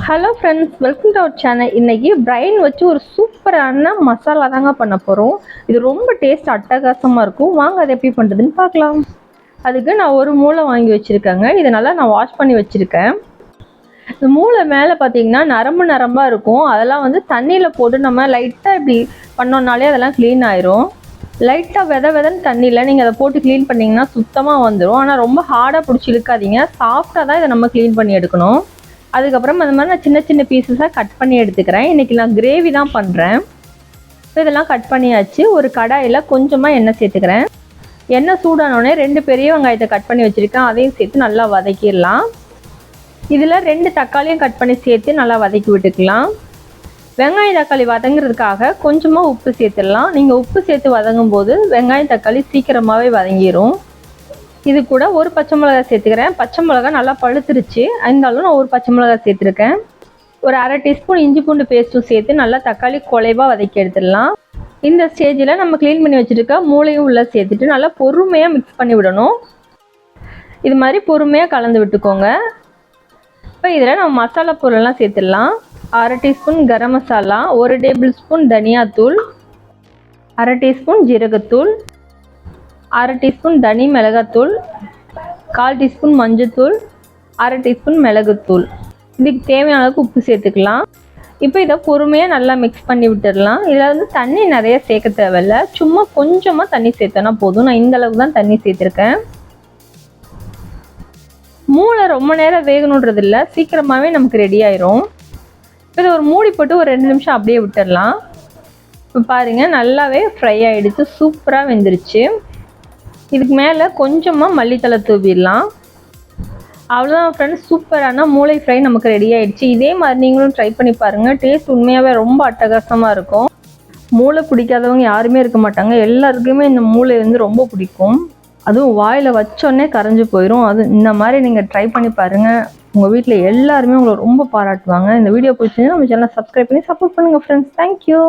Hello friends, welcome to our channel. இன்றைக்கி brain வச்சு ஒரு சூப்பரான மசாலா தாங்க பண்ண போகிறோம். இது ரொம்ப டேஸ்ட் அட்டகாசமாக இருக்கும். வாங்க அதை எப்படி பண்ணுறதுன்னு பார்க்கலாம். அதுக்கு நான் ஒரு மூளை வாங்கி வச்சுருக்கேங்க. இதை நல்லா நான் வாஷ் பண்ணி வச்சுருக்கேன். இந்த மூளை மேலே பார்த்தீங்கன்னா நரம்பாக இருக்கும். அதெல்லாம் வந்து தண்ணியில் போட்டு நம்ம லைட்டாக இப்படி பண்ணோன்னாலே அதெல்லாம் க்ளீன் ஆயிரும். லைட்டாக விதன்னு தண்ணியில் நீங்கள் அதை போட்டு க்ளீன் பண்ணிங்கன்னா சுத்தமாக வந்துடும். ஆனால் ரொம்ப ஹார்டாக பிடிச்சி இழுக்காதீங்க. சாஃப்டாக தான் இதை நம்ம க்ளீன் பண்ணி எடுக்கணும். அதுக்கப்புறம் அந்த மாதிரி நான் சின்ன பீசஸாக கட் பண்ணி எடுத்துக்கிறேன். இன்றைக்கி நான் கிரேவி தான் பண்ணுறேன். இதெல்லாம் கட் பண்ணியாச்சு. ஒரு கடாயில் கொஞ்சமாக எண்ணெய் சேர்த்துக்கிறேன். எண்ணெய் சூடானோடனே 2 பெரிய வெங்காயத்தை கட் பண்ணி வச்சுருக்கேன். அதையும் சேர்த்து நல்லா வதக்கிடலாம். இதில் 2 தக்காளியும் கட் பண்ணி சேர்த்து நல்லா வதக்கி விட்டுக்கலாம். வெங்காயம் தக்காளி வதங்குறதுக்காக கொஞ்சமாக உப்பு சேர்த்துடலாம். நீங்கள் உப்பு சேர்த்து வதங்கும் போது வெங்காயம் தக்காளி சீக்கிரமாகவே வதங்கிடும். இது கூட ஒரு பச்சை மிளகாய் சேர்த்துக்கிறேன். பச்சை மிளகாய் நல்லா பழுத்துருச்சு, இருந்தாலும் நான் ஒரு பச்சை மிளகாய் சேர்த்துருக்கேன். ஒரு 1/2 டீஸ்பூன் இஞ்சி பூண்டு பேஸ்ட்டும் சேர்த்து நல்லா தக்காளி குலைவாக வதக்கி எடுத்துடலாம். இந்த ஸ்டேஜில் நம்ம க்ளீன் பண்ணி வச்சுருக்க மூளையும் உள்ளே சேர்த்துட்டு நல்லா பொறுமையாக மிக்ஸ் பண்ணி விடணும். இது மாதிரி பொறுமையாக கலந்து விட்டுக்கோங்க. இப்போ இதில் நம்ம மசாலா பொருளெல்லாம் சேர்த்துடலாம். 1/2 teaspoon garam masala, 1 table spoon தனியாத்தூள், 1/2 டீஸ்பூன் ஜீரகத்தூள், 1/2 டீஸ்பூன் தனி மிளகாத்தூள், 1/4 டீஸ்பூன் மஞ்சத்தூள், 1/2 டீஸ்பூன் மிளகுத்தூள். இதுக்கு தேவையான அளவுக்கு உப்பு சேர்த்துக்கலாம். இப்போ இதை பொறுமையாக நல்லா மிக்ஸ் பண்ணி விட்டுடலாம். இதில் வந்து தண்ணி நிறைய சேர்க்க தேவையில்லை, சும்மா கொஞ்சமாக தண்ணி சேர்த்தோன்னா போதும். நான் இந்த அளவுக்கு தான் தண்ணி சேர்த்துருக்கேன். மூளை ரொம்ப நேரம் வேகணுன்றது இல்லை, சீக்கிரமாகவே நமக்கு ரெடி ஆயிரும். இப்போ இதை ஒரு மூடி போட்டு ஒரு 2 நிமிஷம் அப்படியே விட்டுடலாம். இப்போ பாருங்கள், நல்லாவே ஃப்ரை ஆகிடுச்சு, சூப்பராக வெந்துருச்சு. இதுக்கு மேலே கொஞ்சமாக மல்லித்தலை தூவிடலாம். அவ்வளோதான் ஃப்ரெண்ட்ஸ், சூப்பரான மூளை ஃப்ரை நமக்கு ரெடி ஆகிடுச்சு. இதே மாதிரி நீங்களும் ட்ரை பண்ணி பாருங்கள். டேஸ்ட் உண்மையாகவே ரொம்ப அட்டகாசமாக இருக்கும். மூளை பிடிக்காதவங்க யாருமே இருக்க மாட்டாங்க. எல்லாருக்குமே இந்த மூளை வந்து ரொம்ப பிடிக்கும். அதுவும் வாயில் வச்சோடனே கரைஞ்சி போயிடும். அது இந்த மாதிரி நீங்கள் ட்ரை பண்ணி பாருங்கள். உங்கள் வீட்டில் எல்லாருமே உங்களை ரொம்ப பாராட்டுவாங்க. இந்த வீடியோ பிடிச்சிங்கன்னா நம்ம சேனலை சப்ஸ்கிரைப் பண்ணி சப்போர்ட் பண்ணுங்கள் ஃப்ரெண்ட்ஸ். தேங்க்யூ.